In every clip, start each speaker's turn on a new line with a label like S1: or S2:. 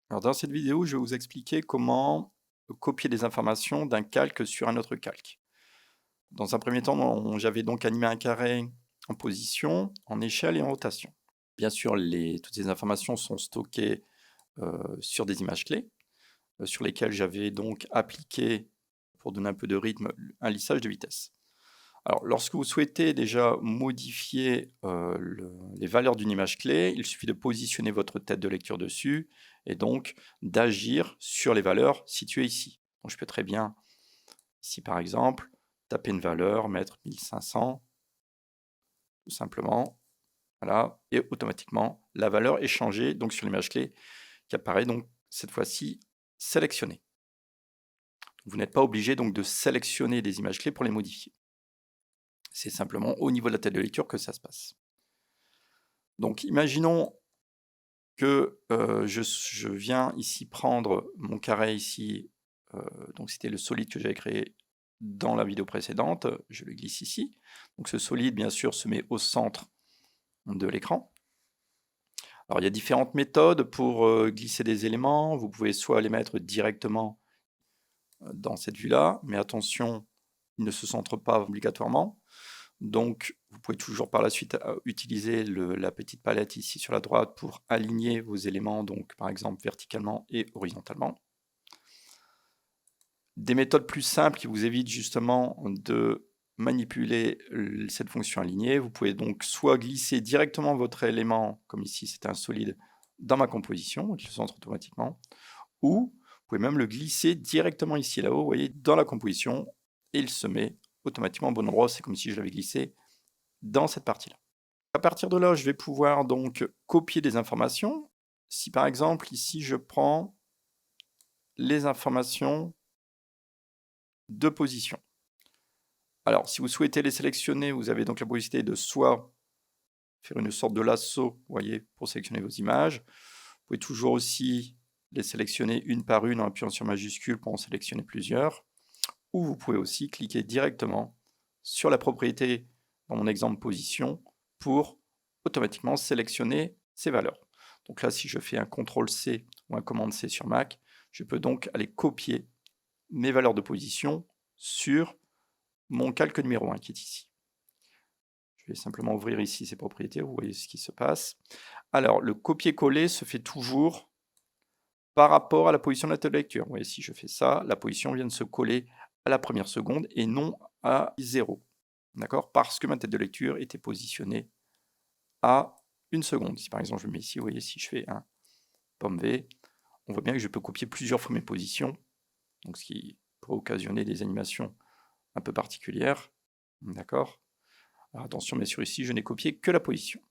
S1: Alors dans cette vidéo, je vais vous expliquer comment copier des informations d'un calque sur un autre calque. Dans un premier temps, j'avais donc animé un carré en position, en échelle et en rotation. Bien sûr, toutes ces informations sont stockées sur des images clés, sur lesquelles j'avais donc appliqué, pour donner un peu de rythme, un lissage de vitesse. Alors, lorsque vous souhaitez déjà modifier les valeurs d'une image clé, il suffit de positionner votre tête de lecture dessus et donc d'agir sur les valeurs situées ici. Donc, je peux très bien, ici par exemple, taper une valeur, mettre 1500, tout simplement, voilà, et automatiquement, la valeur est changée donc, sur l'image clé qui apparaît donc cette fois-ci sélectionnée. Vous n'êtes pas obligé donc de sélectionner des images clés pour les modifier. C'est simplement au niveau de la tête de lecture que ça se passe. Donc imaginons que je viens ici prendre mon carré ici, donc c'était le solide que j'avais créé dans la vidéo précédente, je le glisse ici. Donc ce solide, bien sûr, se met au centre de l'écran. Alors il y a différentes méthodes pour glisser des éléments. Vous pouvez soit les mettre directement dans cette vue-là, mais attention, ils ne se centrent pas obligatoirement. Donc, vous pouvez toujours par la suite utiliser la petite palette ici sur la droite pour aligner vos éléments, donc par exemple verticalement et horizontalement. Des méthodes plus simples qui vous évitent justement de manipuler cette fonction alignée. Vous pouvez donc soit glisser directement votre élément, comme ici c'était un solide, dans ma composition, il se centre automatiquement, ou vous pouvez même le glisser directement ici là-haut, vous voyez, dans la composition, et il se met automatiquement au bon endroit, c'est comme si je l'avais glissé dans cette partie-là. À partir de là, je vais pouvoir donc copier des informations. Si par exemple, ici, je prends les informations de position. Alors, si vous souhaitez les sélectionner, vous avez donc la possibilité de soit faire une sorte de lasso, vous voyez, pour sélectionner vos images. Vous pouvez toujours aussi les sélectionner une par une en appuyant sur majuscule pour en sélectionner plusieurs. Ou vous pouvez aussi cliquer directement sur la propriété, dans mon exemple position, pour automatiquement sélectionner ces valeurs. Donc là, si je fais un CTRL-C ou un commande-C sur Mac, je peux donc aller copier mes valeurs de position sur mon calque numéro 1 qui est ici. Je vais simplement ouvrir ici ces propriétés, vous voyez ce qui se passe. Alors, le copier-coller se fait toujours par rapport à la position de la tête de lecture. Vous voyez, si je fais ça, la position vient de se coller à la première seconde et non à 0. D'accord? Parce que ma tête de lecture était positionnée à 1 seconde. Si par exemple je mets ici, vous voyez, si je fais un pomme V, on voit bien que je peux copier plusieurs fois mes positions, donc ce qui pourrait occasionner des animations un peu particulières. D'accord? Alors attention, bien sûr, ici, je n'ai copié que la position.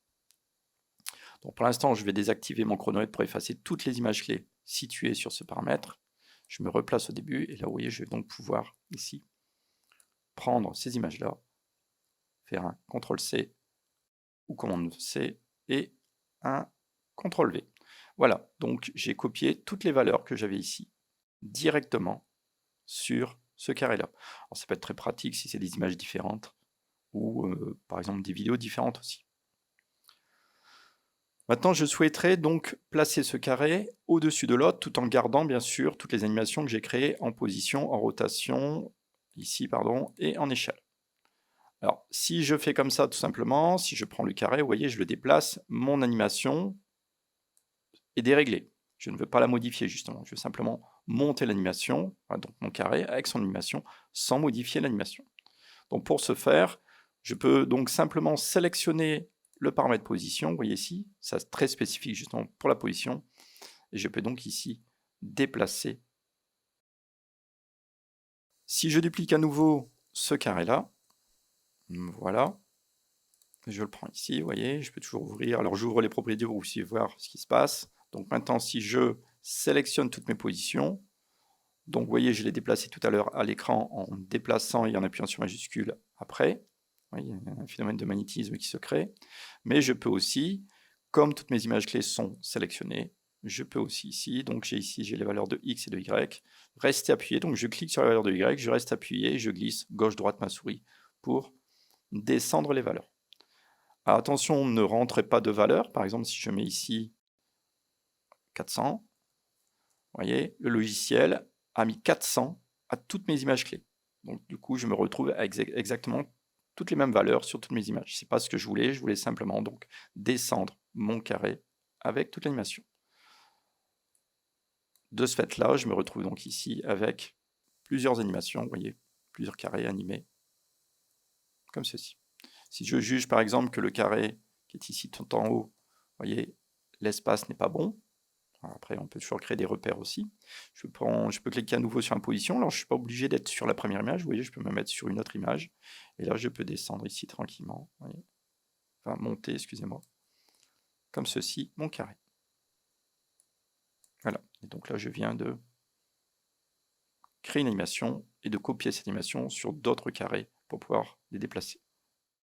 S1: Donc pour l'instant, je vais désactiver mon chronomètre pour effacer toutes les images clés situées sur ce paramètre. Je me replace au début, et là, vous voyez, je vais donc pouvoir, ici, prendre ces images-là, faire un CTRL-C ou commande-C, et un CTRL-V. Voilà, donc j'ai copié toutes les valeurs que j'avais ici, directement sur ce carré-là. Alors ça peut être très pratique si c'est des images différentes, ou par exemple des vidéos différentes aussi. Maintenant, je souhaiterais donc placer ce carré au-dessus de l'autre, tout en gardant bien sûr toutes les animations que j'ai créées en position, en rotation, ici, pardon, et en échelle. Alors, si je fais comme ça tout simplement, si je prends le carré, vous voyez, je le déplace, mon animation est déréglée. Je ne veux pas la modifier justement, je veux simplement monter l'animation, voilà, donc mon carré avec son animation, sans modifier l'animation. Donc pour ce faire, je peux donc simplement sélectionner le paramètre position, vous voyez ici, ça c'est très spécifique justement pour la position, et je peux donc ici déplacer. Si je duplique à nouveau ce carré-là, voilà, je le prends ici, vous voyez, je peux toujours ouvrir, alors j'ouvre les propriétés pour que vous puissiez voir ce qui se passe. Donc maintenant, si je sélectionne toutes mes positions, donc vous voyez, je l'ai déplacé tout à l'heure à l'écran en déplaçant et en appuyant sur majuscule après. Il y a un phénomène de magnétisme qui se crée. Mais je peux aussi, comme toutes mes images clés sont sélectionnées, je peux aussi ici, donc j'ai les valeurs de X et de Y, rester appuyé. Donc je clique sur la valeur de Y, je reste appuyé et je glisse gauche-droite ma souris pour descendre les valeurs. Alors attention, ne rentrez pas de valeur. Par exemple, si je mets ici 400, voyez, le logiciel a mis 400 à toutes mes images clés. Donc du coup, je me retrouve avec exactement toutes les mêmes valeurs sur toutes mes images. C'est pas ce que je voulais simplement donc descendre mon carré avec toute l'animation. De ce fait-là, je me retrouve donc ici avec plusieurs animations, vous voyez, plusieurs carrés animés, comme ceci. Si je juge par exemple que le carré qui est ici tout en haut, vous voyez, l'espace n'est pas bon, après on peut toujours créer des repères aussi, je peux cliquer à nouveau sur imposition, alors je ne suis pas obligé d'être sur la première image, vous voyez, je peux me mettre sur une autre image, et là je peux descendre ici tranquillement, vous voyez, enfin monter, excusez-moi, comme ceci, mon carré. Voilà, et donc là je viens de créer une animation et de copier cette animation sur d'autres carrés pour pouvoir les déplacer.